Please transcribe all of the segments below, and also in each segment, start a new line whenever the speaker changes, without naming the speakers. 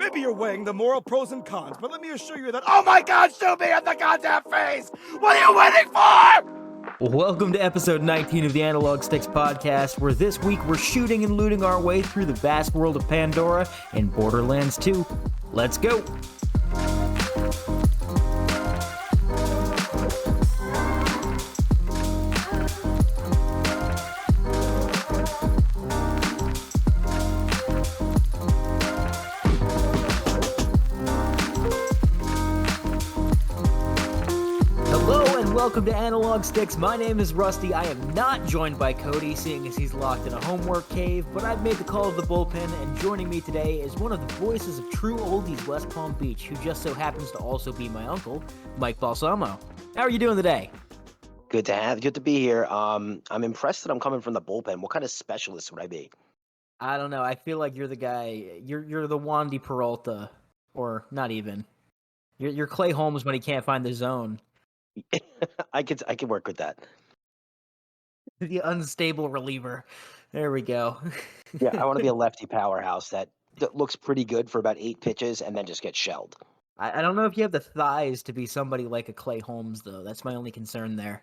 Maybe you're weighing the moral pros and cons, but let me assure you that, oh my god, shoot me in the goddamn face! What are you waiting for?
Welcome to episode 19 of the Analog Sticks podcast, where this week we're shooting and looting our way through the vast world of Pandora in Borderlands 2. Let's go! Welcome to Analog Sticks. My name is Rusty. I am not joined by Cody, seeing as he's locked in a homework cave, but I've made the call of the bullpen, and joining me today is one of the voices of true Oldies West Palm Beach, who just so happens to also be my uncle, Mike Balsamo. How are you doing today?
Good to be here. I'm impressed that I'm coming from the bullpen. What kind of specialist would I be?
I don't know. I feel like you're the guy. You're the Wandy Peralta, or not even. You're Clay Holmes when he can't find the zone.
I could work with that.
The unstable reliever. There we go.
Yeah, I want to be a lefty powerhouse that looks pretty good for about 8 pitches and then just gets shelled.
I don't know if you have the thighs to be somebody like a Clay Holmes, though. That's my only concern there.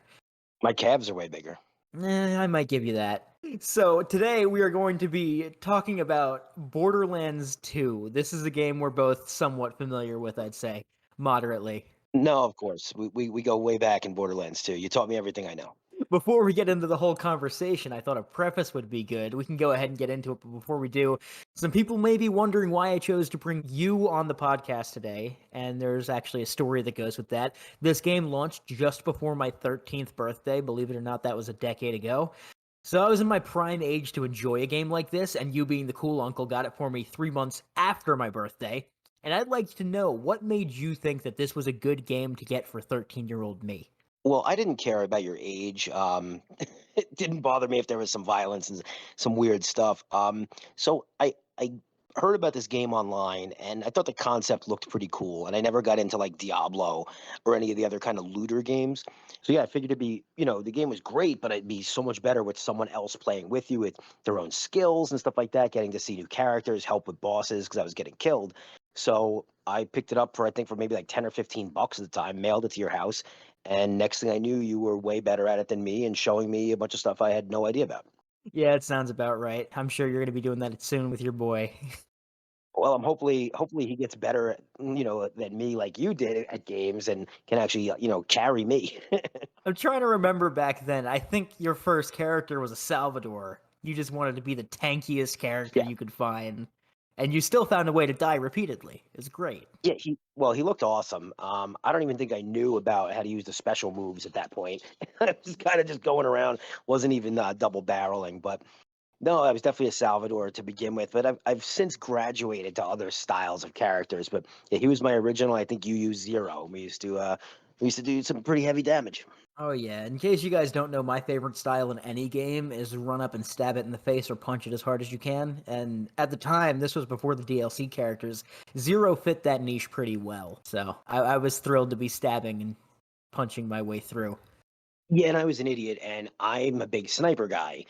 My calves are way bigger.
I might give you that. So today we are going to be talking about Borderlands 2. This is a game we're both somewhat familiar with, I'd say, moderately.
No, of course. We go way back in Borderlands 2. You taught me everything I know.
Before we get into the whole conversation, I thought a preface would be good. We can go ahead and get into it, but before we do, some people may be wondering why I chose to bring you on the podcast today, and there's actually a story that goes with that. This game launched just before my 13th birthday. Believe it or not, that was a decade ago. So I was in my prime age to enjoy a game like this, and you being the cool uncle got it for me 3 months after my birthday. And I'd like to know, what made you think that this was a good game to get for 13-year-old me?
Well, I didn't care about your age. It didn't bother me if there was some violence and some weird stuff. So I heard about this game online, and I thought the concept looked pretty cool. And I never got into like Diablo or any of the other kind of looter games. So yeah, I figured it'd be, the game was great, but it'd be so much better with someone else playing with you with their own skills and stuff like that, getting to see new characters, help with bosses because I was getting killed. So I picked it up for, I think, for maybe like 10 or 15 bucks at the time, mailed it to your house. And next thing I knew, you were way better at it than me and showing me a bunch of stuff I had no idea about.
Yeah, it sounds about right. I'm sure you're going to be doing that soon with your boy.
Well, I'm hopefully he gets better, than me like you did at games and can actually, carry me.
I'm trying to remember back then. I think your first character was a Salvador. You just wanted to be the tankiest character
Yeah.
you could find. And you still found a way to die repeatedly. It's great.
Yeah, he looked awesome. I don't even think I knew about how to use the special moves at that point. I was kind of just going around, wasn't even double barreling. But no, I was definitely a Salvador to begin with. But I've since graduated to other styles of characters. But yeah, he was my original. I think you used Zero. We used to do some pretty heavy damage.
Oh yeah, in case you guys don't know, my favorite style in any game is run up and stab it in the face or punch it as hard as you can. And at the time, this was before the DLC characters, Zero fit that niche pretty well. So I was thrilled to be stabbing and punching my way through.
Yeah, and I was an idiot, and I'm a big sniper guy.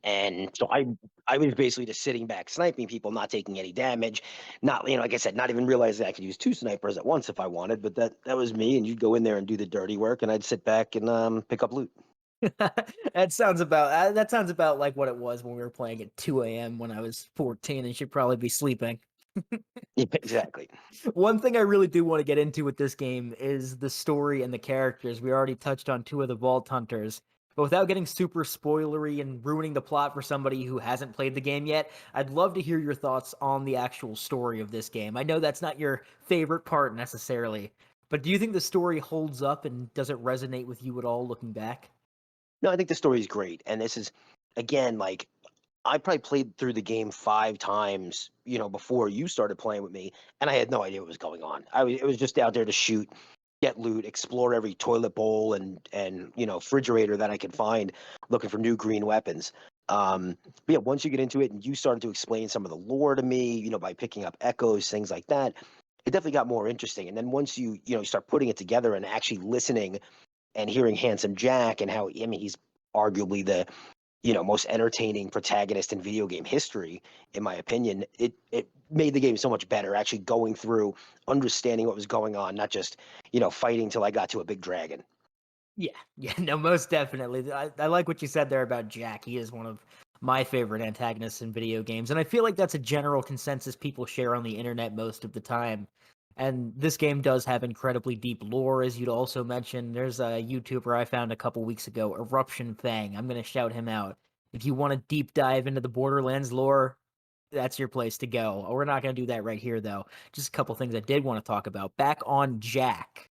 And so I was basically just sitting back, sniping people, not taking any damage, not, like I said, not even realizing I could use 2 snipers at once if I wanted. But that was me, and you'd go in there and do the dirty work, and I'd sit back and pick up loot.
That sounds about like what it was when we were playing at 2 a.m. when I was 14 and should probably be sleeping.
Yeah, exactly.
One thing I really do want to get into with this game is the story and the characters. We already touched on 2 of the Vault Hunters. But without getting super spoilery and ruining the plot for somebody who hasn't played the game yet, I'd love to hear your thoughts on the actual story of this game. I know that's not your favorite part necessarily, but do you think the story holds up and does it resonate with you at all looking back?
No, I think the story is great. And this is, again, like, I probably played through the game 5 times, before you started playing with me, and I had no idea what was going on. It was just out there to shoot, get loot, explore every toilet bowl and refrigerator that I could find, looking for new green weapons. But yeah, once you get into it and you started to explain some of the lore to me, by picking up echoes, things like that, it definitely got more interesting. And then once you start putting it together and actually listening and hearing Handsome Jack and how, I mean, he's arguably most entertaining protagonist in video game history, in my opinion. It made the game so much better, actually going through, understanding what was going on, not just, fighting till I got to a big dragon.
Yeah, no, most definitely. I like what you said there about Jack. He is one of my favorite antagonists in video games, and I feel like that's a general consensus people share on the internet most of the time. And this game does have incredibly deep lore, as you'd also mentioned. There's a YouTuber I found a couple weeks ago, Eruption Fang. I'm going to shout him out. If you want to deep dive into the Borderlands lore, that's your place to go. We're not going to do that right here, though. Just a couple things I did want to talk about. Back on Jack.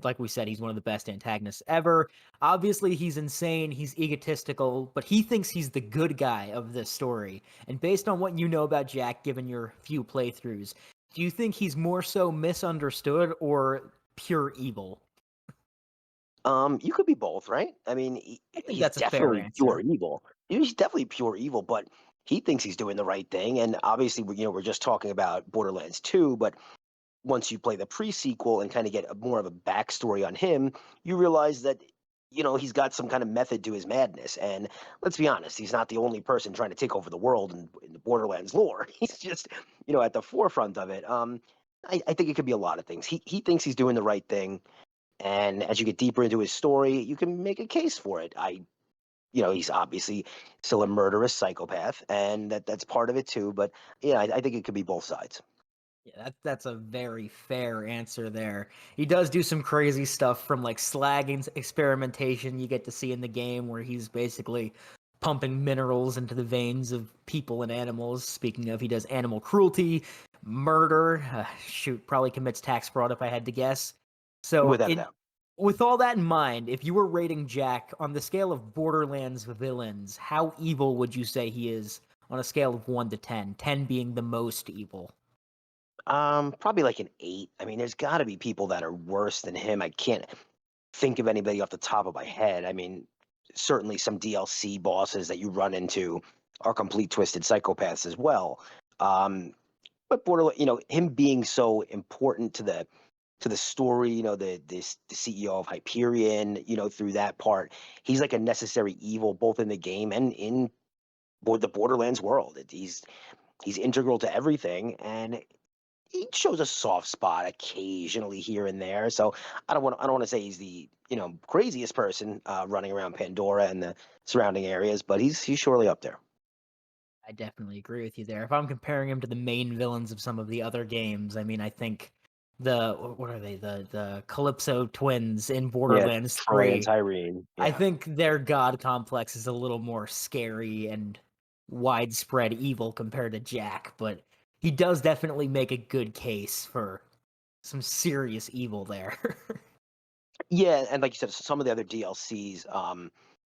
Like we said, he's one of the best antagonists ever. Obviously, he's insane, he's egotistical, but he thinks he's the good guy of this story. And based on what you know about Jack, given your few playthroughs, do you think he's more so misunderstood or pure evil?
You could be both, right? I mean,
I think
he's
that's a fair
definitely pure
answer.
evil. He's definitely pure evil, but he thinks he's doing the right thing. And obviously, we're just talking about Borderlands 2, but once you play the pre-sequel and kind of get more of a backstory on him, you realize that he's got some kind of method to his madness. And let's be honest, he's not the only person trying to take over the world in the Borderlands lore. He's just at the forefront of it. I think it could be a lot of things. He thinks he's doing the right thing, and as you get deeper into his story, you can make a case for it. He's obviously still a murderous psychopath, and that's part of it too. But I think it could be both sides.
Yeah, that's a very fair answer there. He does do some crazy stuff, from like slagging experimentation you get to see in the game, where he's basically pumping minerals into the veins of people and animals. Speaking of, he does animal cruelty, murder. Shoot, probably commits tax fraud if I had to guess. So,
Without a doubt.
with all that in mind, if you were rating Jack on the scale of Borderlands villains, how evil would you say he is on a scale of 1 to 10? 10 being the most evil.
Probably like an 8. I mean, there's got to be people that are worse than him. I can't think of anybody off the top of my head. I mean, certainly some DLC bosses that you run into are complete twisted psychopaths as well. But Borderlands, him being so important to the story, the CEO of Hyperion, through that part, he's like a necessary evil both in the game and in the Borderlands world. He's integral to everything, and he shows a soft spot occasionally here and there. So I don't want to say he's the craziest person running around Pandora and the surrounding areas, but he's surely up there.
I definitely agree with you there. If I'm comparing him to the main villains of some of the other games, I mean, I think what are they? The Calypso twins in
Yeah,
Borderlands
Troy and
3.
Tyrene.
I
Yeah.
think their god complex is a little more scary and widespread evil compared to Jack, but he does definitely make a good case for some serious evil there.
Yeah, and like you said, some of the other DLCs,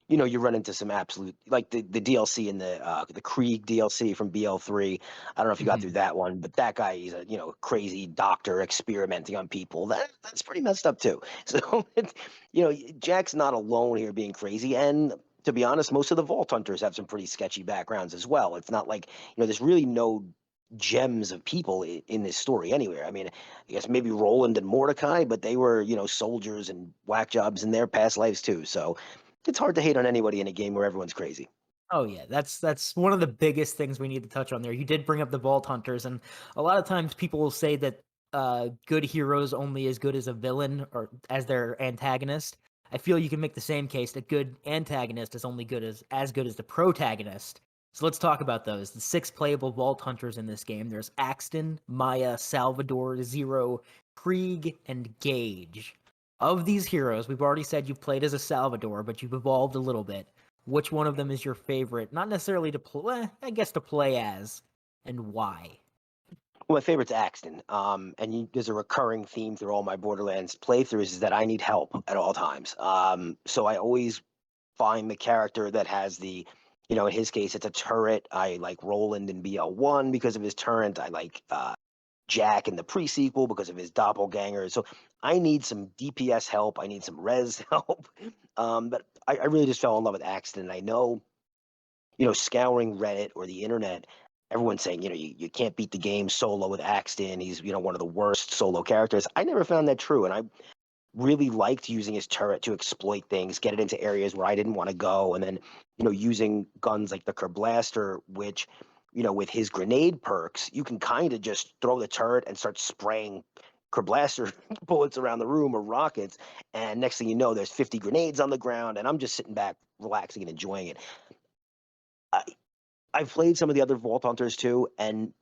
you run into some absolute, like the DLC in the Krieg DLC from BL3. I don't know if you got through
Mhm.
that one, but that guy, he's a crazy doctor experimenting on people. That's pretty messed up too. So Jack's not alone here being crazy, and to be honest, most of the Vault Hunters have some pretty sketchy backgrounds as well. It's not like there's really no gems of people in this story anywhere. I mean, I guess maybe Roland and Mordecai, but they were, soldiers and whack jobs in their past lives too. So it's hard to hate on anybody in a game where everyone's crazy.
Oh yeah, that's one of the biggest things we need to touch on there. You did bring up the Vault Hunters, and a lot of times people will say that good heroes only as good as a villain or as their antagonist. I feel you can make the same case that good antagonist is only as good as the protagonist. So let's talk about those. The 6 playable Vault Hunters in this game. There's Axton, Maya, Salvador, Zero, Krieg, and Gage. Of these heroes, we've already said you've played as a Salvador, but you've evolved a little bit. Which one of them is your favorite? Not necessarily to play, I guess to play as, and why?
Well, my favorite's Axton. There's a recurring theme through all my Borderlands playthroughs is that I need help at all times. So I always find the character that has in his case, it's a turret. I like Roland in BL1 because of his turret. I like Jack in the pre-sequel because of his doppelganger. So I need some DPS help. I need some res help. But I really just fell in love with Axton. And I know, scouring Reddit or the internet, everyone's saying, you can't beat the game solo with Axton. He's, one of the worst solo characters. I never found that true. And I really liked using his turret to exploit things, get it into areas where I didn't want to go, and then using guns like the Kerblaster, which with his grenade perks, you can kind of just throw the turret and start spraying Kerblaster bullets around the room or rockets, and next thing you know, there's 50 grenades on the ground, and I'm just sitting back, relaxing and enjoying it. I've played some of the other Vault Hunters too, and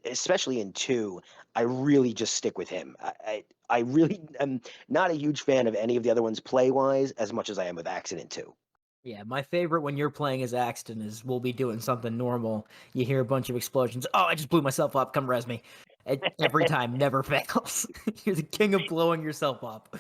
especially in 2, I really just stick with him. I really am not a huge fan of any of the other ones play-wise as much as I am with Accident 2.
Yeah, my favorite when you're playing as Axton is we'll be doing something normal. You hear a bunch of explosions. Oh, I just blew myself up. Come res me. Every time, never fails. You're the king of blowing yourself up.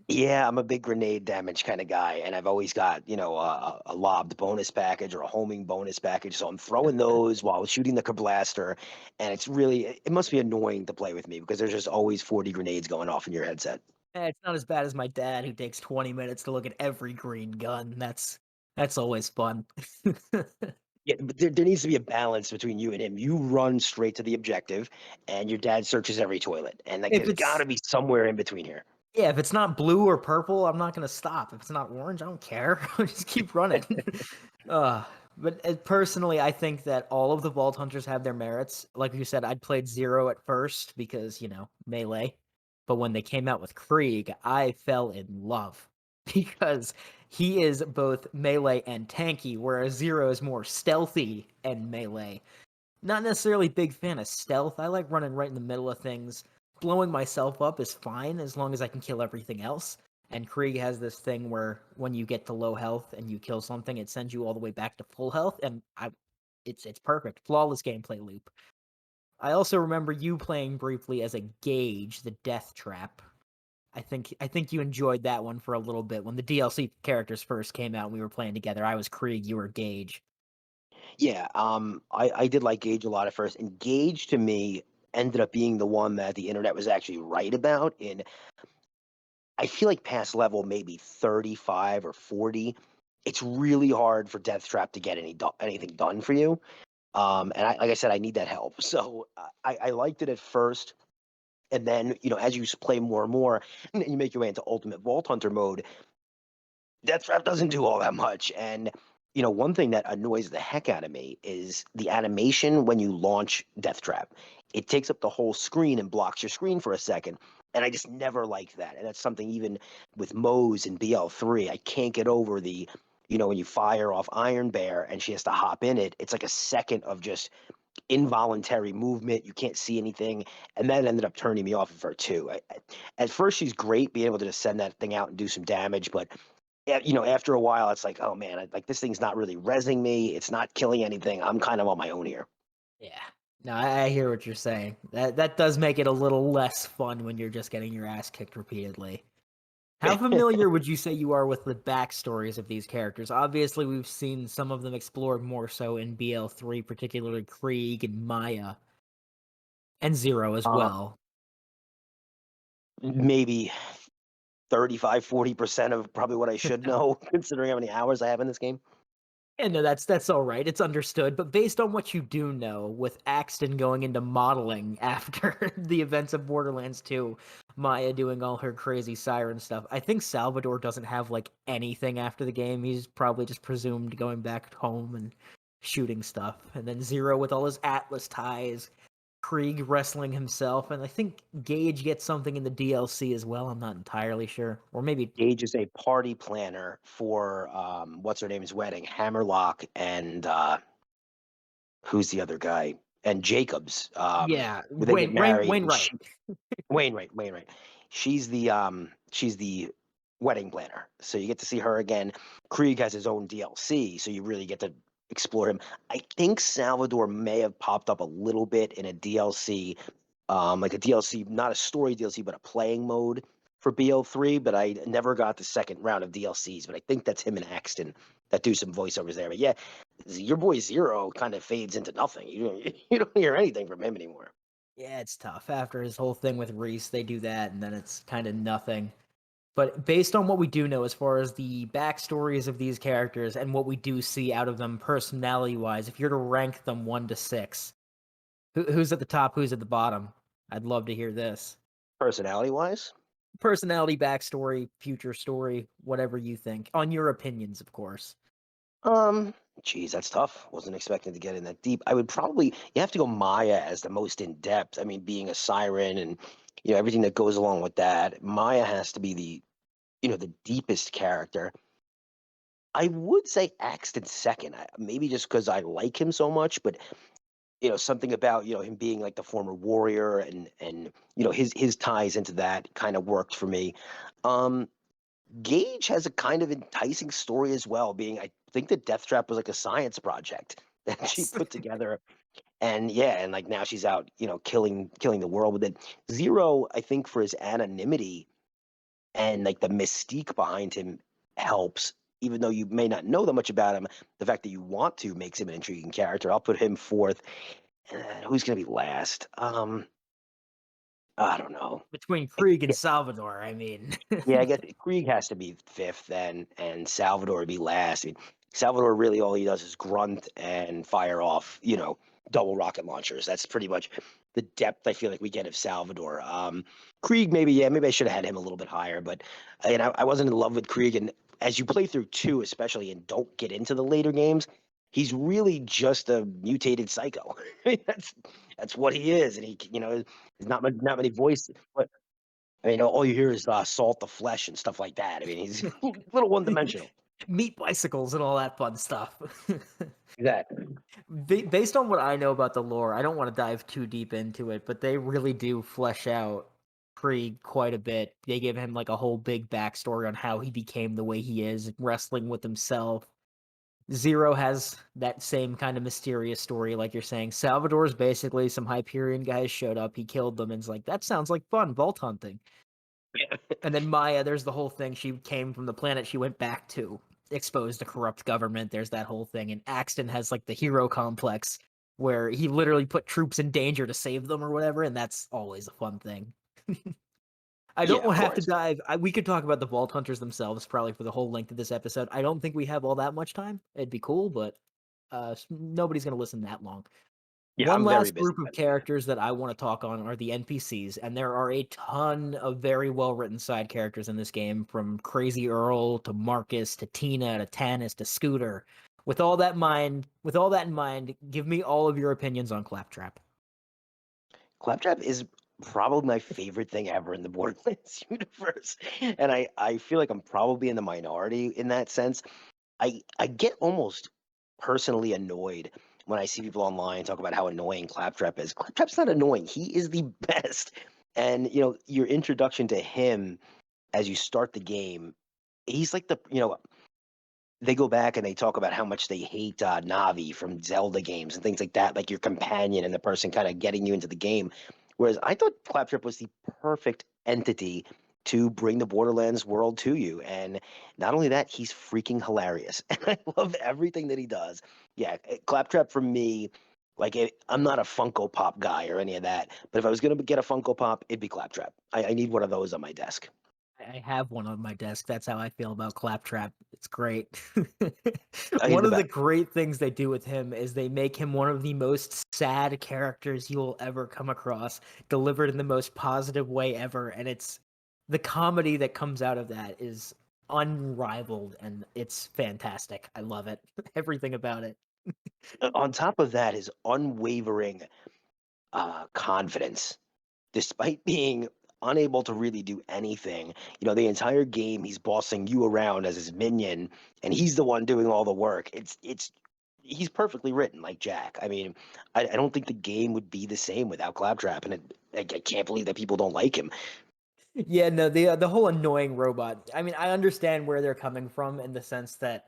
Yeah, I'm a big grenade damage kind of guy, and I've always got, a lobbed bonus package or a homing bonus package, so I'm throwing those while shooting the Kerblaster, and it must be annoying to play with me because there's just always 40 grenades going off in your headset.
It's not as bad as my dad, who takes 20 minutes to look at every green gun. That's always fun.
Yeah, but there needs to be a balance between you and him. You run straight to the objective, and your dad searches every toilet, and like
If
there's got to
it's
be somewhere in between here.
Yeah, if it's not blue or purple, I'm not gonna stop. If it's not orange, I don't care. I'll just keep running. But personally, I think that all of the Vault Hunters have their merits. Like you said, I'd played Zero at first because, melee. But when they came out with Krieg, I fell in love because he is both melee and tanky, whereas Zero is more stealthy and melee. Not necessarily big fan of stealth. I like running right in the middle of things. Blowing myself up is fine as long as I can kill everything else. And Krieg has this thing where when you get to low health and you kill something, it sends you all the way back to full health, and it's perfect. Flawless gameplay loop. I also remember you playing briefly as a Gage, the Death Trap. I think you enjoyed that one for a little bit. When the DLC characters first came out and we were playing together, I was Krieg, you were Gage.
Yeah, I did like Gage a lot at first, and Gage to me ended up being the one that the internet was actually right about. I feel like past level maybe 35 or 40, it's really hard for Death Trap to get anything done for you. And like I said, I need that help. So I liked it at first, and then as you play more and more, and you make your way into Ultimate Vault Hunter mode, Death Trap doesn't do all that much. And one thing that annoys the heck out of me is the animation when you launch Death Trap. It takes up the whole screen and blocks your screen for a second. And I just never liked that. And that's something even with Moze and BL3, I can't get over when you fire off Iron Bear and she has to hop in it, it's like a second of just involuntary movement. You can't see anything. And that ended up turning me off of her too. At first, she's great being able to just send that thing out and do some damage. But yeah, after a while, it's like, oh man, like this thing's not really rezzing me. It's not killing anything. I'm kind of on my own here.
Yeah. No, I hear what you're saying. That does make it a little less fun when you're just getting your ass kicked repeatedly. How familiar would you say you are with the backstories of these characters? Obviously, we've seen some of them explored more so in BL3, particularly Krieg and Maya, and Zero as
Uh,
well.
Maybe 35, 40% of probably what I should know, considering how many hours I have in this game.
Yeah, no, that's all right. It's understood. But based on what you do know, with Axton going into modeling after the events of Borderlands 2, Maya doing all her crazy siren stuff, I think Salvador doesn't have like anything after the game. He's probably just presumed going back home and shooting stuff. And then Zero with all his Atlas ties, Krieg wrestling himself, and I think Gage gets something in the DLC as well. I'm not entirely sure. Or maybe
Gage is a party planner for what's her name's wedding, Hammerlock, and who's the other guy? And Jacobs.
yeah,
Where they get married. And
Wainwright.
Wainwright. She's the wedding planner. So you get to see her again. Krieg has his own DLC, so you really get to explore him. I think Salvador may have popped up a little bit in a DLC, like a DLC, not a story DLC, but a playing mode for BL3. But I never got the second round of DLCs. But I think that's him and Axton that do some voiceovers there. But yeah, your boy Zero kind of fades into nothing. You don't hear anything from him anymore.
Yeah, it's tough. After his whole thing with Reese, they do that, and then it's kind of nothing. But based on what we do know as far as the backstories of these characters and what we do see out of them personality-wise, if you're to rank them 1 to 6, who's at the top, who's at the bottom? I'd love to hear this.
Personality wise.
Personality, backstory, future story, whatever you think. On your opinions, of course.
Geez, that's tough. Wasn't expecting to get in that deep. I would probably you have to go Maya as the most in depth. I mean, being a siren and everything that goes along with that. Maya has to be the deepest character. I would say Axton second, maybe just because I like him so much, but something about him being like the former warrior and his ties into that kind of worked for me. Um, Gage has a kind of enticing story as well, being I think that Death Trap was like a science project that she
Yes.
put together, and yeah, and like now she's out, killing the world with it. Zero, I think, for his anonymity and like the mystique behind him helps. Even though you may not know that much about him, the fact that you want to makes him an intriguing character. I'll put him fourth. Who's gonna be last? I don't know.
Between Krieg and Salvador, I mean.
Yeah, I guess Krieg has to be fifth then, and Salvador would be last. I mean, Salvador really all he does is grunt and fire off, double rocket launchers. That's pretty much the depth I feel like we get of Salvador. Krieg, maybe I should have had him a little bit higher, but I wasn't in love with Krieg. And as you play through two, especially, and don't get into the later games, he's really just a mutated psycho. That's what he is, and there's not many voices. I mean, all you hear is salt the flesh and stuff like that. I mean, he's a little one dimensional.
Meat bicycles and all that fun stuff.
Exactly.
Based on what I know about the lore, I don't want to dive too deep into it, but they really do flesh out Krieg quite a bit. They give him like a whole big backstory on how he became the way he is, wrestling with himself. Zero has that same kind of mysterious story, like you're saying. Salvador's basically some Hyperion guys showed up, he killed them, and it's like, that sounds like fun, vault hunting. And then Maya, there's the whole thing. She came from the planet she went back to, exposed a corrupt government. There's that whole thing. And Axton has like the hero complex where he literally put troops in danger to save them or whatever, and that's always a fun thing. I
Yeah,
don't
of
want to have to
course.
dive. We could talk about the Vault Hunters themselves probably for the whole length of this episode. I don't think we have all that much time. It'd be cool, but nobody's going to listen that long.
Yeah,
One
I'm very
last
busy.
group of characters that I want to talk on are the NPCs, and there are a ton of very well-written side characters in this game, from Crazy Earl to Marcus to Tina to Tanis to Scooter. With all that in mind, give me all of your opinions on Claptrap.
Claptrap is probably my favorite thing ever in the Borderlands universe, and I feel like I'm probably in the minority in that sense. I get almost personally annoyed when I see people online talk about how annoying Claptrap is. Claptrap's not annoying. He is the best. And your introduction to him as you start the game, he's like they go back and they talk about how much they hate Navi from Zelda games and things like that, like your companion and the person kind of getting you into the game. Whereas I thought Claptrap was the perfect entity to bring the Borderlands world to you. And not only that, he's freaking hilarious. And I love everything that he does. Yeah, Claptrap for me, like I'm not a Funko Pop guy or any of that, but if I was going to get a Funko Pop, it'd be Claptrap. I need one of those on my desk.
I have one on my desk. That's how I feel about Claptrap. It's great.
He's
One
the
of the
best.
great things they do with him is they make him one of the most sad characters you will ever come across, delivered in the most positive way ever. And it's the comedy that comes out of that is unrivaled and it's fantastic. I love it. Everything about it.
On top of that, his unwavering confidence, despite being unable to really do anything. The entire game he's bossing you around as his minion, and he's the one doing all the work. It's he's perfectly written, like Jack. I mean, I don't think the game would be the same without Claptrap, and I can't believe that people don't like him.
Yeah, no, the whole annoying robot. I mean, I understand where they're coming from in the sense that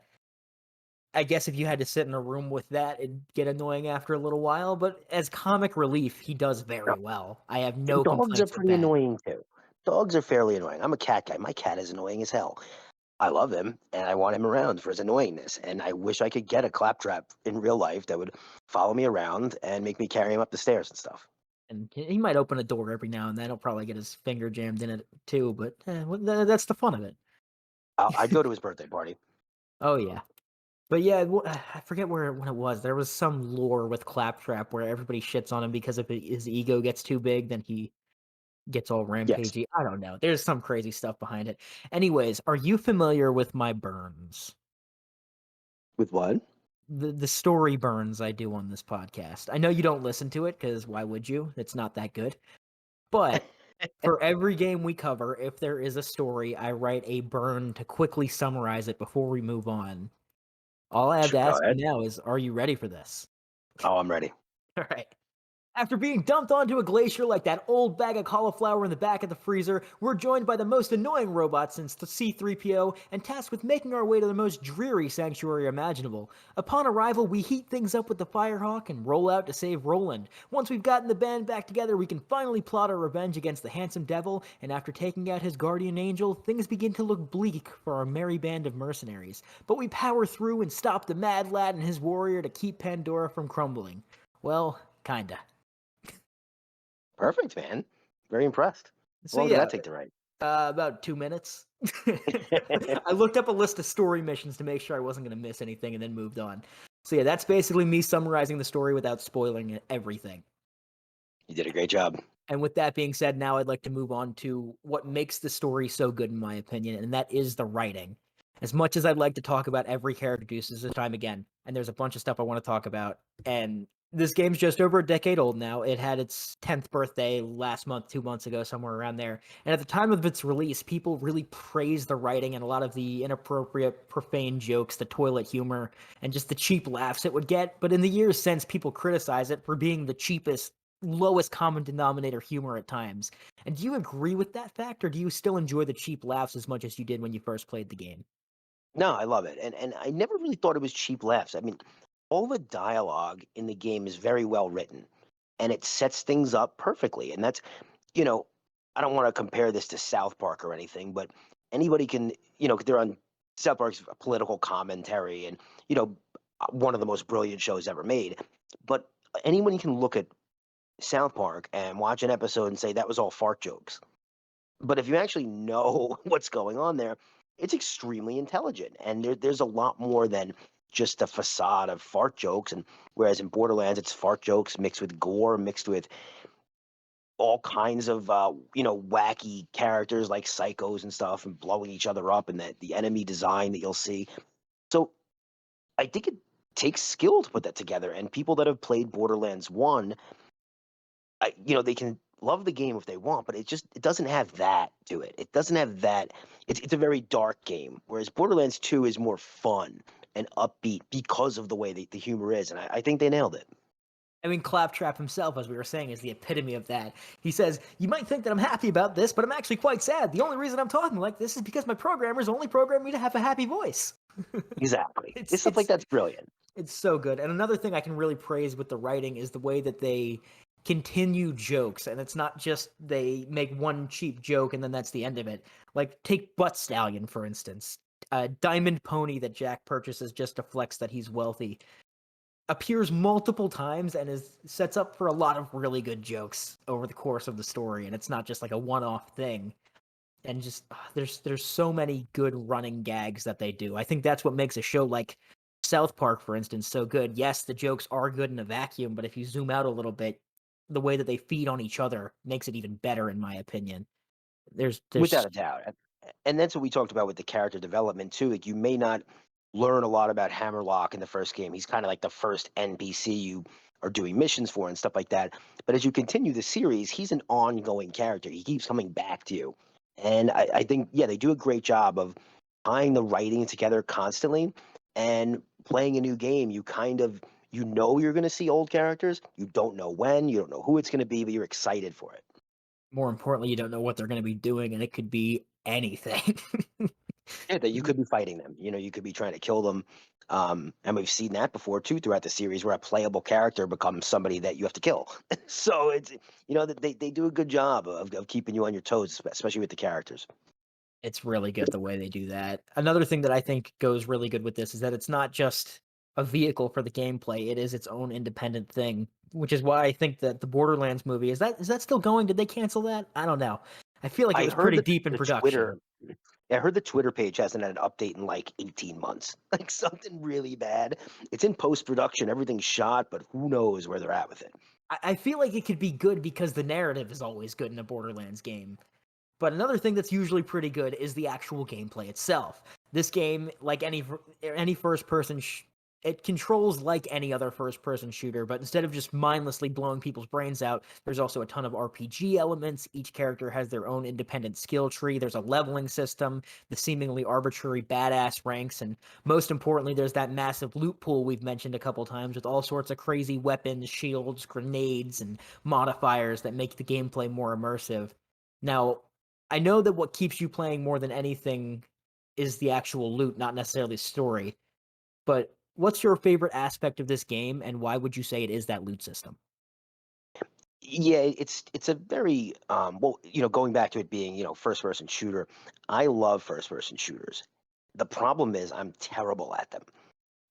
I guess if you had to sit in a room with that, it'd get annoying after a little while. But as comic relief, he does very well. I have no
Dogs are
complaints with
pretty
that.
annoying too. Dogs are fairly annoying. I'm a cat guy. My cat is annoying as hell. I love him and I want him around for his annoyingness. And I wish I could get a Claptrap in real life that would follow me around and make me carry him up the stairs and stuff.
And he might open a door every now and then. He'll probably get his finger jammed in it too. But that's the fun of it.
I'd go to his birthday party.
Oh yeah. But yeah, I forget when it was. There was some lore with Claptrap where everybody shits on him because if his ego gets too big, then he gets all
Yes.
rampagey. I don't know. There's some crazy stuff behind it. Anyways, are you familiar with my burns?
With what?
The story burns I do on this podcast. I know you don't listen to it because why would you? It's not that good. But for every game we cover, if there is a story, I write a burn to quickly summarize it before we move on. All I have to
Sure, go
ask you
ahead.
now is, are you ready for this?
Oh, I'm ready.
All right. After being dumped onto a glacier like that old bag of cauliflower in the back of the freezer, we're joined by the most annoying robot since the C-3PO and tasked with making our way to the most dreary sanctuary imaginable. Upon arrival, we heat things up with the Firehawk and roll out to save Roland. Once we've gotten the band back together, we can finally plot our revenge against the handsome devil, and after taking out his guardian angel, things begin to look bleak for our merry band of mercenaries. But we power through and stop the Mad Lad and his warrior to keep Pandora from crumbling. Well, kinda.
Perfect, man. Very impressed.
So
How long did
yeah,
that take to write?
about 2 minutes. I looked up a list of story missions to make sure I wasn't going to miss anything and then moved on. So yeah, that's basically me summarizing the story without spoiling everything.
You did a great job.
And with that being said, now I'd like to move on to what makes the story so good, in my opinion, and that is the writing. As much as I'd like to talk about every character deuces of time again, and there's a bunch of stuff I want to talk about, and this game's just over a decade old now. It had its 10th birthday last month, 2 months ago, somewhere around there. And at the time of its release, people really praised the writing and a lot of the inappropriate, profane jokes, the toilet humor, and just the cheap laughs it would get. But in the years since, people criticize it for being the cheapest, lowest common denominator humor at times. And do you agree with that fact, or do you still enjoy the cheap laughs as much as you did when you first played the game?
No, I love it. And I never really thought it was cheap laughs. I mean, all the dialogue in the game is very well written and it sets things up perfectly. And that's, you know, I don't want to compare this to South Park or anything, but anybody can, they're on South Park's political commentary and, one of the most brilliant shows ever made. But anyone can look at South Park and watch an episode and say that was all fart jokes. But if you actually know what's going on there, it's extremely intelligent, and there's a lot more than just a facade of fart jokes. And whereas in Borderlands, it's fart jokes mixed with gore, mixed with all kinds of wacky characters like psychos and stuff, and blowing each other up, and the enemy design that you'll see. So I think it takes skill to put that together, and people that have played Borderlands 1, they can love the game if they want, but it doesn't have that to it. It doesn't have that. It's a very dark game, whereas Borderlands 2 is more fun and upbeat because of the way the humor is, and I think they nailed it.
I mean, Claptrap himself, as we were saying, is the epitome of that. He says, "You might think that I'm happy about this, but I'm actually quite sad. The only reason I'm talking like this is because my programmers only programmed me to have a happy voice."
Exactly.
It's
Stuff like
it's
that's brilliant.
it's so good. And another thing I can really praise with the writing is the way that they continue jokes, and it's not just they make one cheap joke and then that's the end of it. Like take Butt Stallion for instance, a diamond pony that Jack purchases just to flex that he's wealthy appears multiple times and sets up for a lot of really good jokes over the course of the story, and it's not just like a one-off thing. And just there's so many good running gags that they do. I think that's what makes a show like South Park, for instance, so good. Yes, the jokes are good in a vacuum, but if you zoom out a little bit, the way that they feed on each other makes it even better, in my opinion. There's
Without a doubt. And that's what we talked about with the character development too. Like you may not learn a lot about Hammerlock in the first game. He's kind of like the first NPC you are doing missions for and stuff like that. But as you continue the series, he's an ongoing character. He keeps coming back to you. And I think, yeah, they do a great job of tying the writing together constantly and playing a new game. You're going to see old characters. You don't know when, you don't know who it's going to be, but you're excited for it.
more importantly, you don't know what they're going to be doing, and it could be anything.
Yeah, that you could be fighting them. You could be trying to kill them. And we've seen that before too throughout the series, where a playable character becomes somebody that you have to kill. So it's that they do a good job of keeping you on your toes, especially with the characters.
It's really good the way they do that. Another thing that I think goes really good with this is that it's not just a vehicle for the gameplay, it is its own independent thing, which is why I think that the Borderlands movie is that still going? Did they cancel that? I don't know. I feel like it
I
was
heard
pretty
that
deep in
the
production.
Twitter, I heard the Twitter page hasn't had an update in like 18 months, like something really bad. It's in post production, everything's shot, but who knows where they're at with it.
I feel like it could be good because the narrative is always good in a Borderlands game. But another thing that's usually pretty good is the actual gameplay itself. This game, like any first person, it controls like any other first person shooter, but instead of just mindlessly blowing people's brains out, there's also a ton of RPG elements. Each character has their own independent skill tree. There's a leveling system, the seemingly arbitrary badass ranks, and most importantly, there's that massive loot pool we've mentioned a couple times with all sorts of crazy weapons, shields, grenades, and modifiers that make the gameplay more immersive. Now, I know that what keeps you playing more than anything is the actual loot, not necessarily the story. But what's your favorite aspect of this game, and why would you say it is that loot system?
Yeah, it's a very well, going back to it being, first person shooter. I love first person shooters. The problem is I'm terrible at them.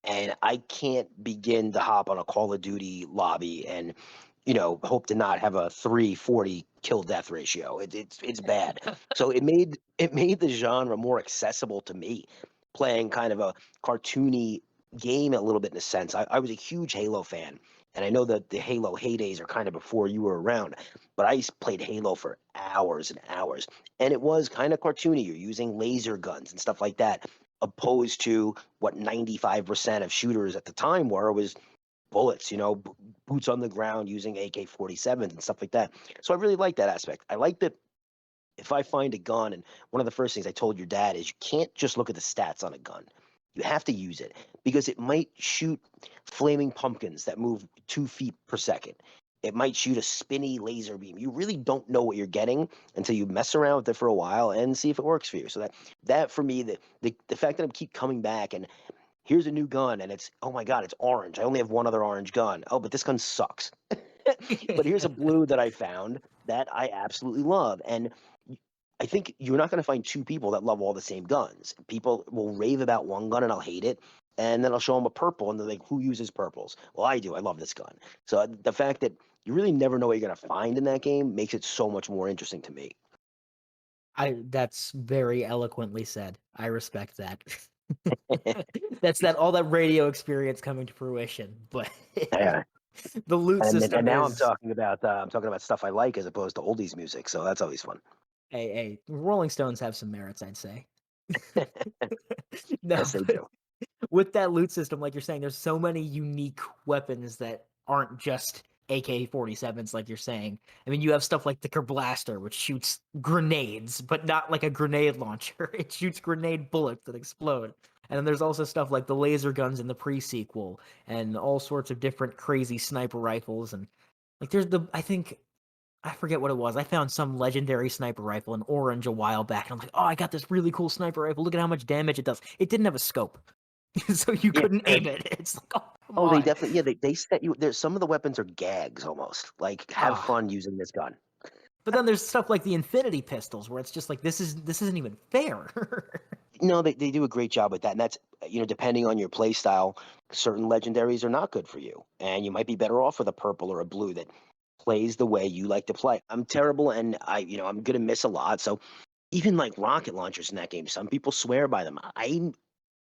And I can't begin to hop on a Call of Duty lobby and, hope to not have a 340 kill death ratio. It's bad. So it made the genre more accessible to me, playing kind of a cartoony game a little bit in a sense. I was a huge Halo fan, and I know that the Halo heydays are kind of before you were around, but I played Halo for hours and hours, and it was kind of cartoony. You're using laser guns and stuff like that, opposed to what 95% of shooters at the time were was bullets, boots on the ground using AK-47s and stuff like that. So I really like that aspect. I like that if I find a gun, and one of the first things I told your dad is you can't just look at the stats on a gun. You have to use it because it might shoot flaming pumpkins that move 2 feet per second. It might shoot a spinny laser beam. You really don't know what you're getting until you mess around with it for a while and see if it works for you. So that for me, the fact that I keep coming back and here's a new gun and it's, oh my God, it's orange. I only have one other orange gun. Oh, but this gun sucks. But here's a blue that I found that I absolutely love. And I think you're not going to find two people that love all the same guns. People will rave about one gun and I'll hate it. And then I'll show them a purple and they're like, who uses purples? Well, I do. I love this gun. So the fact that you really never know what you're going to find in that game makes it so much more interesting to me.
That's very eloquently said. I respect that. That's that all that radio experience coming to fruition. But
Yeah.
the loot
And
system
now
is
I'm talking about stuff I like as opposed to oldies music. So that's always fun.
hey, Rolling Stones have some merits, I'd say. No,
Yes, they
but
do.
with that loot system, like you're saying, there's so many unique weapons that aren't just AK-47s, like you're saying. I mean, you have stuff like the Kerblaster, which shoots grenades, but not like a grenade launcher. It shoots grenade bullets that explode. And then there's also stuff like the laser guns in the pre-sequel, and all sorts of different crazy sniper rifles. And like, I forget what it was. I found some legendary sniper rifle in orange a while back, and I'm like, oh, I got this really cool sniper rifle. Look at how much damage it does. It didn't have a scope. So you
Yeah.
couldn't aim it. It's like, oh, come
Oh, they
on.
definitely, yeah, they set you. There's some of the weapons are gags almost. Like, have
Ah.
fun using this gun.
But then there's stuff like the Infinity pistols where it's just like this isn't even fair.
No, they do a great job with that. And that's, depending on your play style, certain legendaries are not good for you. And you might be better off with a purple or a blue that plays the way you like to play. I'm terrible and I'm going to miss a lot. So even like rocket launchers in that game, some people swear by them. I'm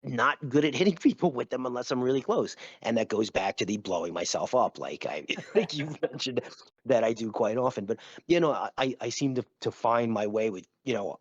not good at hitting people with them unless I'm really close. And that goes back to the blowing myself up, like I think you mentioned that I do quite often. But I seem to find my way with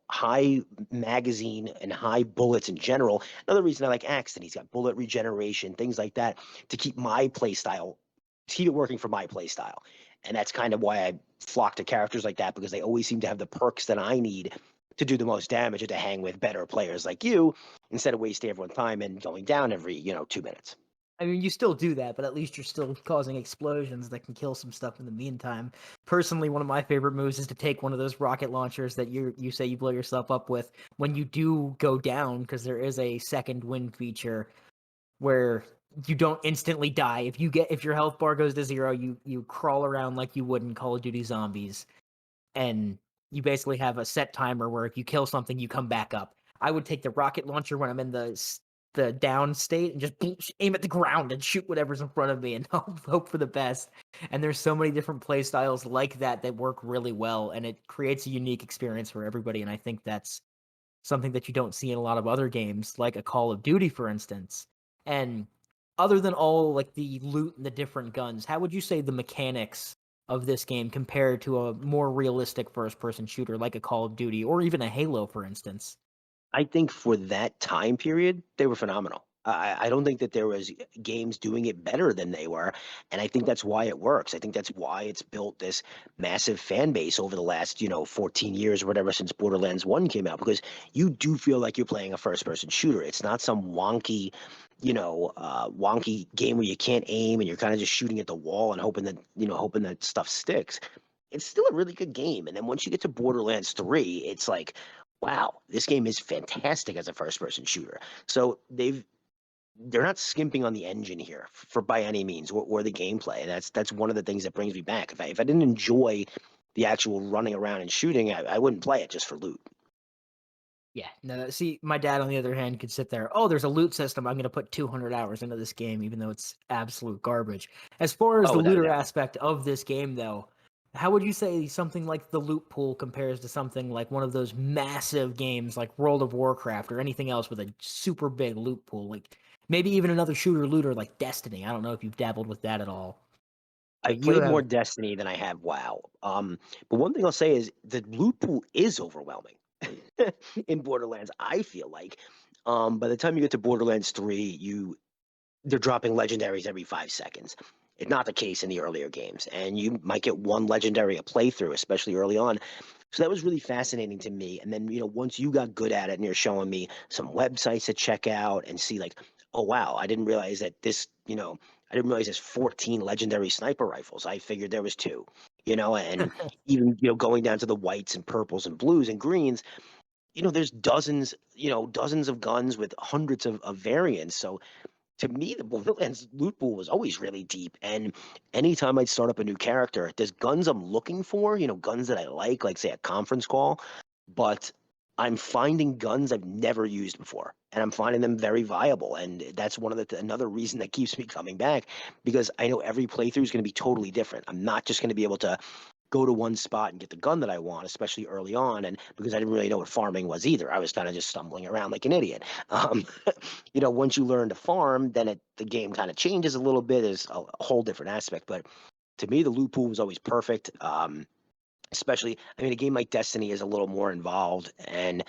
high magazine and high bullets in general. Another reason I like Axton, he's got bullet regeneration, things like that, to keep my play style, to keep it working for my play style. And that's kind of why I flock to characters like that, because they always seem to have the perks that I need to do the most damage and to hang with better players like you instead of wasting everyone's time and going down every 2 minutes.
I mean, you still do that, but at least you're still causing explosions that can kill some stuff in the meantime. Personally, one of my favorite moves is to take one of those rocket launchers that you say you blow yourself up with when you do go down, because there is a second wind feature where you don't instantly die. If your health bar goes to 0, you crawl around like you would in Call of Duty Zombies, and you basically have a set timer where if you kill something, you come back up. I would take the rocket launcher when I'm in the down state and just aim at the ground and shoot whatever's in front of me and hope for the best. And there's so many different play styles like that work really well, and it creates a unique experience for everybody. And I think that's something that you don't see in a lot of other games, like a Call of Duty, for instance. And other than all like the loot and the different guns, how would you say the mechanics of this game compared to a more realistic first-person shooter like a Call of Duty or even a Halo, for instance?
I think for that time period, they were phenomenal. I don't think that there was games doing it better than they were, and I think that's why it works. I think that's why it's built this massive fan base over the last, 14 years or whatever since Borderlands 1 came out, because you do feel like you're playing a first-person shooter. It's not some wonky game where you can't aim and you're kind of just shooting at the wall and hoping that stuff sticks. It's still a really good game, and then once you get to Borderlands 3, it's like, wow, this game is fantastic as a first-person shooter. So they're not skimping on the engine here for by any means, or the gameplay. That's one of the things that brings me back. If I didn't enjoy the actual running around and shooting, I wouldn't play it just for loot.
Yeah, no, see, my dad, on the other hand, could sit there, oh, there's a loot system. I'm going to put 200 hours into this game, even though it's absolute garbage. As far as
Oh,
the
without a
looter
doubt.
aspect of this game, though, how would you say something like the loot pool compares to something like one of those massive games like World of Warcraft or anything else with a super big loot pool? Like maybe even another shooter looter like Destiny. I don't know if you've dabbled with that at all. But
I've
you
played more
have.
Destiny than I have WoW. But one thing I'll say is the loot pool is overwhelming in Borderlands. I feel like, by the time you get to Borderlands 3, they're dropping legendaries every 5 seconds. It's not the case in the earlier games, and you might get one legendary a playthrough, especially early on. So that was really fascinating to me. And then, once you got good at it and you're showing me some websites to check out and see, like, oh, wow, I didn't realize that I didn't realize there's 14 legendary sniper rifles. I figured there was two, and even, going down to the whites and purples and blues and greens, there's dozens of guns with hundreds of variants. So to me, the Borderlands loot pool was always really deep. And anytime I'd start up a new character, there's guns I'm looking for, guns that I like say a conference call, but I'm finding guns I've never used before. And I'm finding them very viable. And that's another reason that keeps me coming back, because I know every playthrough is going to be totally different. I'm not just going to be able to go to one spot and get the gun that I want, especially early on. And because I didn't really know what farming was either, I was kind of just stumbling around like an idiot. Once you learn to farm, then the game kind of changes a little bit. There's a whole different aspect. But to me, the loot pool was always perfect. Especially, I mean, a game like Destiny is a little more involved, and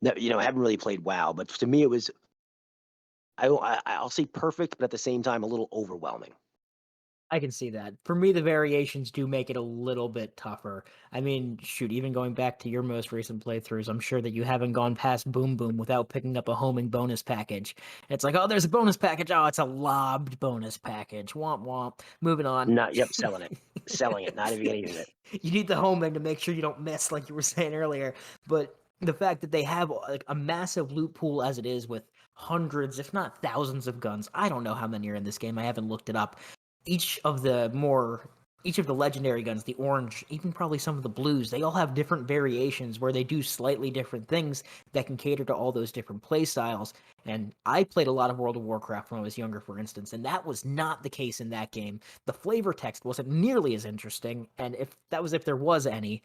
I haven't really played WoW, but to me, it was I'll say perfect, but at the same time, a little overwhelming.
I can see that. For me, the variations do make it a little bit tougher. I mean, shoot, even going back to your most recent playthroughs, I'm sure that you haven't gone past Boom Boom without picking up a homing bonus package. It's like, oh, there's a bonus package. Oh, it's a lobbed bonus package. Womp womp. Moving on.
Not yep, selling it, not even gonna use it.
You need the homing to make sure you don't miss, like you were saying earlier. But the fact that they have like a massive loot pool as it is with hundreds, if not thousands of guns. I don't know how many are in this game. I haven't looked it up. Each of the legendary guns, the orange, even probably some of the blues, they all have different variations where they do slightly different things that can cater to all those different play styles. And I played a lot of World of Warcraft when I was younger, for instance, and that was not the case in that game. The flavor text wasn't nearly as interesting, and if there was any,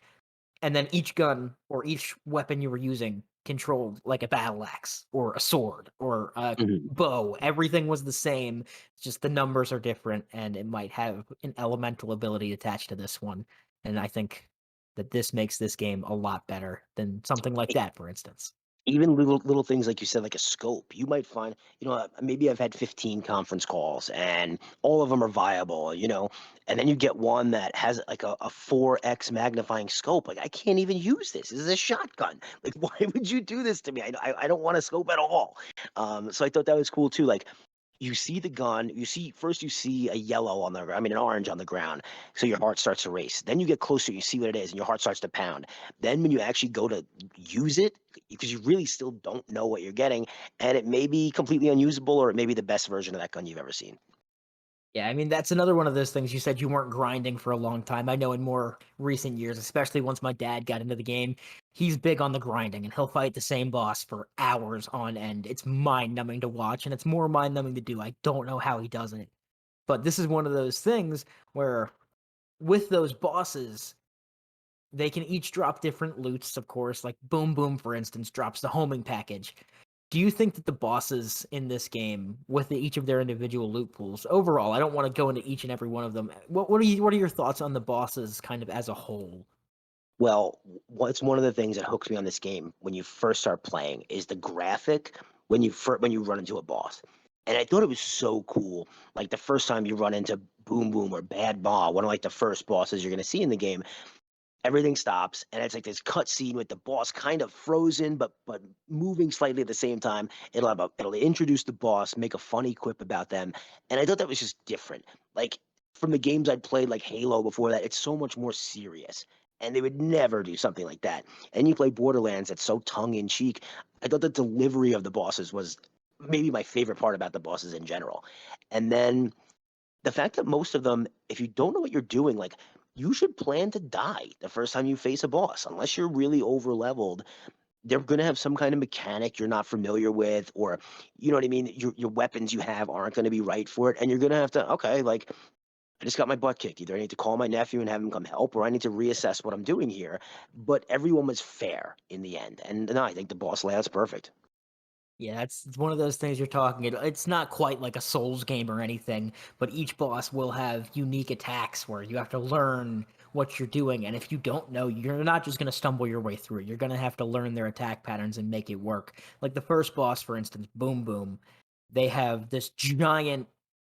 and then each gun or each weapon you were using controlled like a battle axe or a sword or a
Mhm.
bow. Everything was the same. It's just the numbers are different, and it might have an elemental ability attached to this one. And I think that this makes this game a lot better than something like that, for instance.
Even little things like you said, like a scope. You might find, maybe I've had 15 conference calls and all of them are viable, and then you get one that has like a 4x magnifying scope. Like, I can't even use this. This is a shotgun. Like, why would you do this to me? I don't want a scope at all. So I thought that was cool too. Like, you see the gun, you see a yellow an orange on the ground. So your heart starts to race. Then you get closer, you see what it is, and your heart starts to pound. Then when you actually go to use it, because you really still don't know what you're getting, and it may be completely unusable, or it may be the best version of that gun you've ever seen.
Yeah, I mean, that's another one of those things. You said you weren't grinding for a long time. I know in more recent years, especially once my dad got into the game, he's big on the grinding and he'll fight the same boss for hours on end. It's mind numbing to watch and it's more mind numbing to do. I don't know how he does it. But this is one of those things where with those bosses, they can each drop different loots, of course. Like Boom Boom, for instance, drops the homing package. Do you think that the bosses in this game, with each of their individual loot pools, overall, I don't want to go into each and every one of them. What are your thoughts on the bosses kind of as a whole?
Well, what's one of the things that hooks me on this game when you first start playing is the graphic when you run into a boss. And I thought it was so cool. Like the first time you run into Boom Boom or Bad Ma, one of like the first bosses you're gonna see in the game, everything stops and it's like this cut scene with the boss kind of frozen but moving slightly at the same time. It'll introduce the boss, make a funny quip about them, and I thought that was just different. Like from the games I'd played like Halo before that, it's so much more serious, and they would never do something like that. And you play Borderlands, that's so tongue-in-cheek. I thought the delivery of the bosses was maybe my favorite part about the bosses in general. And then the fact that most of them, if you don't know what you're doing, like you should plan to die the first time you face a boss, unless you're really over leveled. They're going to have some kind of mechanic you're not familiar with, or you know what I mean. Your weapons you have aren't going to be right for it, and you're going to have to okay, like I just got my butt kicked. Either I need to call my nephew and have him come help, or I need to reassess what I'm doing here. But everyone was fair in the end, and no, I think the boss layout's perfect.
Yeah, it's one of those things you're talking. It's not quite like a Souls game or anything, but each boss will have unique attacks where you have to learn what you're doing. And if you don't know, you're not just going to stumble your way through it. You're going to have to learn their attack patterns and make it work. Like the first boss, for instance, Boom Boom, they have this giant.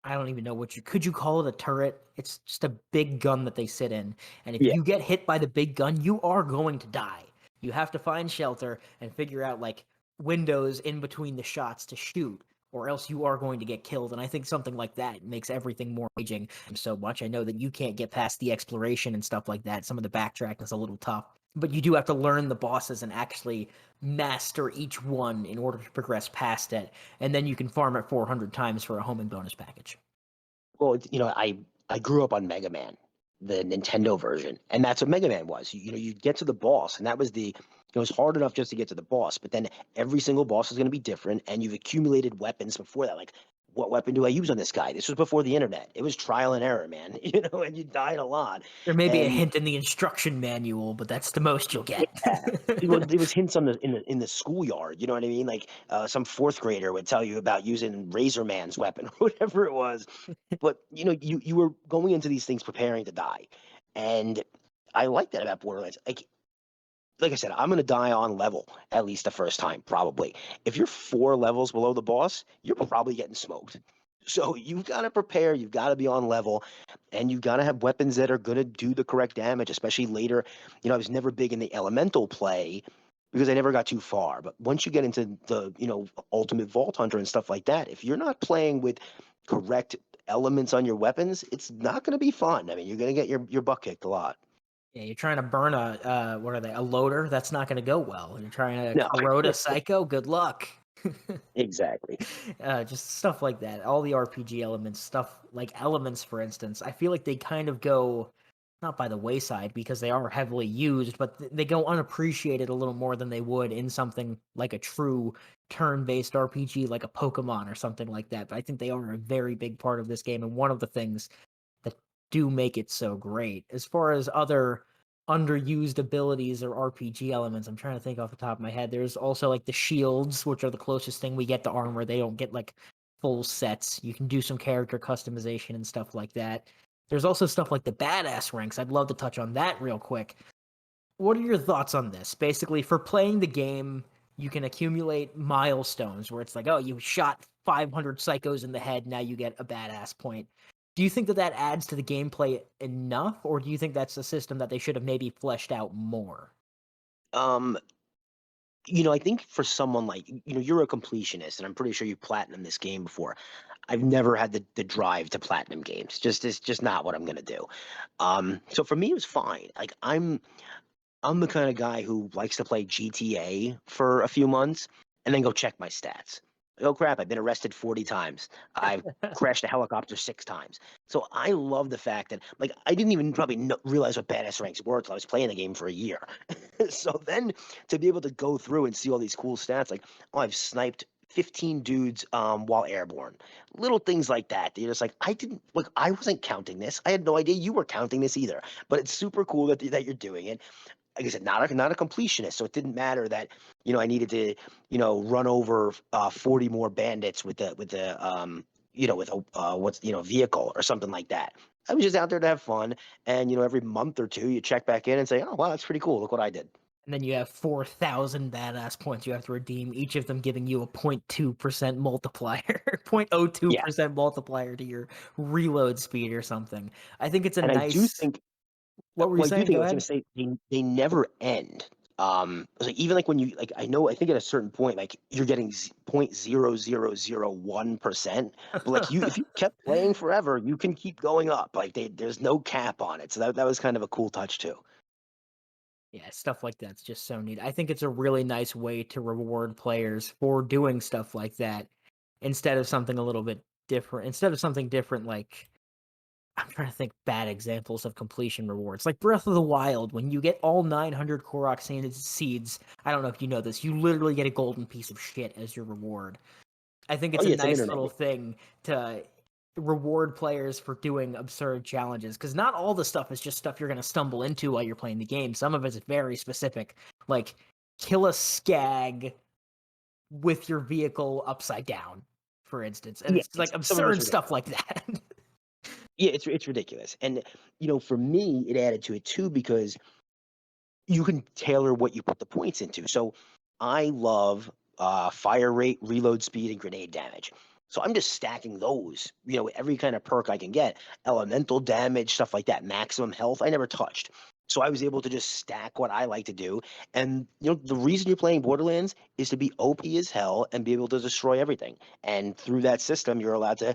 I don't even know what could you call it a turret? It's just a big gun that they sit in. And if
Yeah.
you get hit by the big gun, you are going to die. You have to find shelter and figure out like windows in between the shots to shoot, or else you are going to get killed. And I think something like that makes everything more engaging so much. I know that you can't get past the exploration and stuff like that. Some of the backtrack is a little tough, but you do have to learn the bosses and actually master each one in order to progress past it. And then you can farm it 400 times for a homing bonus package.
Well, I grew up on Mega Man, the Nintendo version, and that's what Mega Man was. You'd get to the boss, and that was it was hard enough just to get to the boss, but then every single boss is going to be different, and you've accumulated weapons before that. Like, what weapon do I use on this guy? This was before the internet. It was trial and error, man. And you died a lot.
There may be a
And
hint in the instruction manual, but that's the most you'll get.
yeah, it was hints on the schoolyard. You know what I mean? Like some fourth grader would tell you about using Razor Man's weapon, whatever it was. But you were going into these things preparing to die, and I like that about Borderlands. Like I said, I'm gonna die on level at least the first time, probably. If you're 4 levels below the boss, you're probably getting smoked. So you've got to prepare. You've got to be on level, and you've got to have weapons that are gonna do the correct damage, especially later. I was never big in the elemental play because I never got too far. But once you get into the ultimate vault hunter and stuff like that, if you're not playing with correct elements on your weapons, it's not going to be fun. I mean, you're going to get your butt kicked a lot.
Yeah, you're trying to burn what are they? A loader? That's not going to go well. You're trying to
No,
corrode a psycho. Good luck.
exactly.
Just stuff like that. All the RPG elements, stuff like elements, for instance. I feel like they kind of go not by the wayside because they are heavily used, but they go unappreciated a little more than they would in something like a true turn-based RPG, like a Pokemon or something like that. But I think they are a very big part of this game, and one of the things that do make it so great. As far as other underused abilities or RPG elements, I'm trying to think off the top of my head. There's also like the shields, which are the closest thing we get to armor. They don't get like full sets. You can do some character customization and stuff like that. There's also stuff like the badass ranks. I'd love to touch on that real quick. What are your thoughts on this? Basically, for playing the game, you can accumulate milestones where it's like, oh, you shot 500 psychos in the head, now you get a badass point. Do you think that that adds to the gameplay enough, or do you think that's a system that they should have maybe fleshed out more?
Um, I think for someone like you're a completionist, and I'm pretty sure you platinum this game before. I've never had the drive to platinum games. It's just not what I'm gonna do. So for me, it was fine. Like I'm the kind of guy who likes to play GTA for a few months and then go check my stats. Oh crap, I've been arrested 40 times. I've crashed a helicopter 6 times. So I love the fact that like I didn't even probably realize what badass ranks were until I was playing the game for a year. So then to be able to go through and see all these cool stats, like oh, I've sniped 15 dudes while airborne. Little things like that. You're just like, I wasn't counting this. I had no idea you were counting this either. But it's super cool that you're doing it. like I said, not a completionist. So it didn't matter that, I needed to, run over 40 more bandits with a vehicle or something like that. I was just out there to have fun. And, every month or two you check back in and say, oh, wow, that's pretty cool. Look what I did.
And then you have 4,000 badass points you have to redeem, each of them giving you a 0.2% multiplier, 0.02% multiplier to your reload speed or something. I think it's a
And I do
nice.
think,
What were you
I do
saying?
think I
Go
was going
ahead.
to say they never end. Like even like when you like I think at a certain point like you're getting 0.0001%, but like if you kept playing forever, you can keep going up. Like there's no cap on it. So that was kind of a cool touch too.
Yeah, stuff like that's just so neat. I think it's a really nice way to reward players for doing stuff like that instead of something a little bit different. Instead of something different, like I'm trying to think bad examples of completion rewards. Like Breath of the Wild, when you get all 900 Korok seeds, I don't know if you know this, you literally get a golden piece of shit as your reward. I think
Oh
it's a
yeah, it's an
nice
internet.
little thing to reward players for doing absurd challenges, because not all the stuff is just stuff you're going to stumble into while you're playing the game. Some of it's very specific, like kill a skag with your vehicle upside down, for instance, and
Yeah,
it's like
some of it's
absurd
ridiculous.
stuff like that.
Yeah, it's ridiculous. And for me, it added to it too because you can tailor what you put the points into. So I love fire rate, reload speed, and grenade damage. So I'm just stacking those, every kind of perk I can get, elemental damage, stuff like that, maximum health, I never touched. So I was able to just stack what I like to do. And the reason you're playing Borderlands is to be OP as hell and be able to destroy everything. And through that system, you're allowed to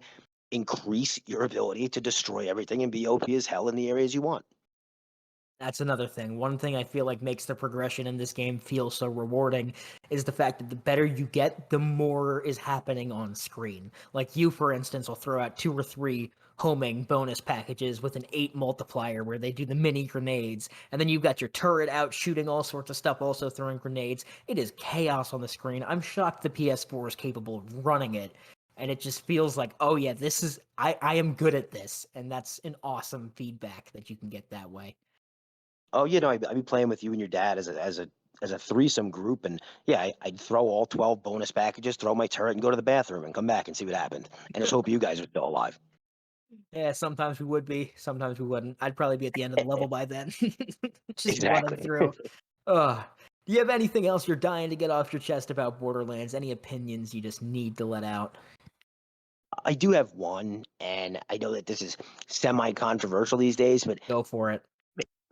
increase your ability to destroy everything and be OP as hell in the areas you want.
That's another thing. One thing I feel like makes the progression in this game feel so rewarding is the fact that the better you get, the more is happening on screen. Like you, for instance, will throw out 2 or 3 homing bonus packages with an 8 multiplier where they do the mini grenades, and then you've got your turret out shooting all sorts of stuff, also throwing grenades. It is chaos on the screen. I'm shocked the PS4 is capable of running it. And it just feels like, oh yeah, I am good at this. And that's an awesome feedback that you can get that way.
Oh, I'd be playing with you and your dad as a threesome group, and yeah, I'd throw all 12 bonus packages, throw my turret, and go to the bathroom and come back and see what happened, and just hope you guys are still alive.
Yeah, sometimes we would be, sometimes we wouldn't. I'd probably be at the end of the level by then, just running
Exactly.
through. Ugh. Do you have anything else you're dying to get off your chest about Borderlands? Any opinions you just need to let out?
I do have one, and I know that this is semi-controversial these days, but
Go for it.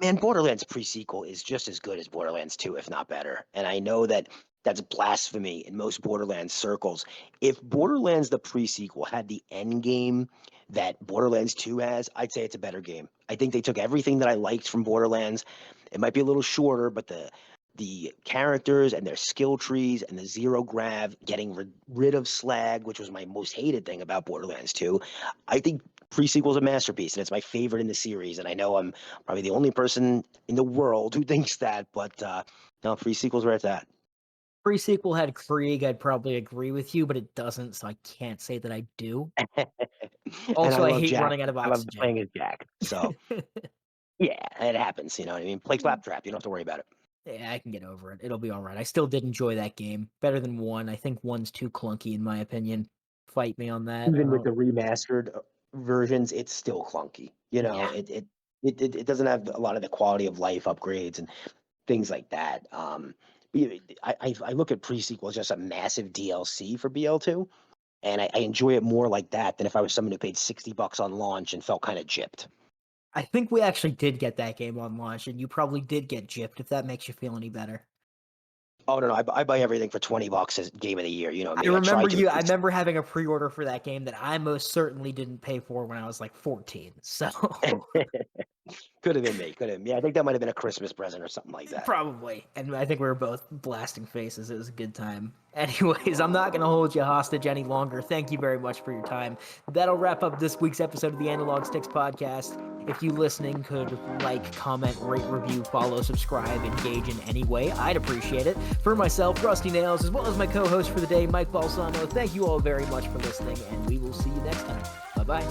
man, Borderlands pre-sequel is just as good as Borderlands 2, if not better. And I know that that's blasphemy in most Borderlands circles. If Borderlands the pre-sequel had the end game that Borderlands 2 has, I'd say it's a better game. I think they took everything that I liked from Borderlands. It might be a little shorter, but the characters and their skill trees and the zero grav, getting rid of slag, which was my most hated thing about Borderlands 2. I think pre-sequel is a masterpiece, and it's my favorite in the series. And I know I'm probably the only person in the world who thinks that, but no, pre-sequel's where it's at.
Pre-sequel had Krieg, I'd probably agree with you, but it doesn't, so I can't say that I do.
And
Also,
I
I
love
hate
Jack.
running out of
I love
oxygen.
playing as Jack. So yeah, it happens. You know what I mean? Play Claptrap. You don't have to worry about it.
Yeah, I can get over it. It'll be all right. I still did enjoy that game. Better than 1. I think 1's too clunky in my opinion. Fight me on that.
Even with the remastered versions, it's still clunky.
Yeah.
It doesn't have a lot of the quality of life upgrades and things like that. I look at pre-sequel as just a massive DLC for BL2, and I enjoy it more like that than if I was someone who paid $60 on launch and felt kind of gypped.
I think we actually did get that game on launch, and you probably did get gypped, if that makes you feel any better.
Oh no, I buy everything for $20 as game of the year. You know me.
I remember
try to.
I remember having a pre-order for that game that I most certainly didn't pay for when I was like 14. So
Could have been me. Could have been. Yeah, I think that might have been a Christmas present or something like that.
probably. And I think we were both blasting faces. It was a good time. Anyways, I'm not going to hold you hostage any longer. Thank you very much for your time. That'll wrap up this week's episode of the Analog Sticks podcast. If you listening could like, comment, rate, review, follow, subscribe, engage in any way, I'd appreciate it. For myself, Rusty Nails, as well as my co-host for the day, Mike Balsamo, thank you all very much for listening, and we will see you next time. Bye-bye.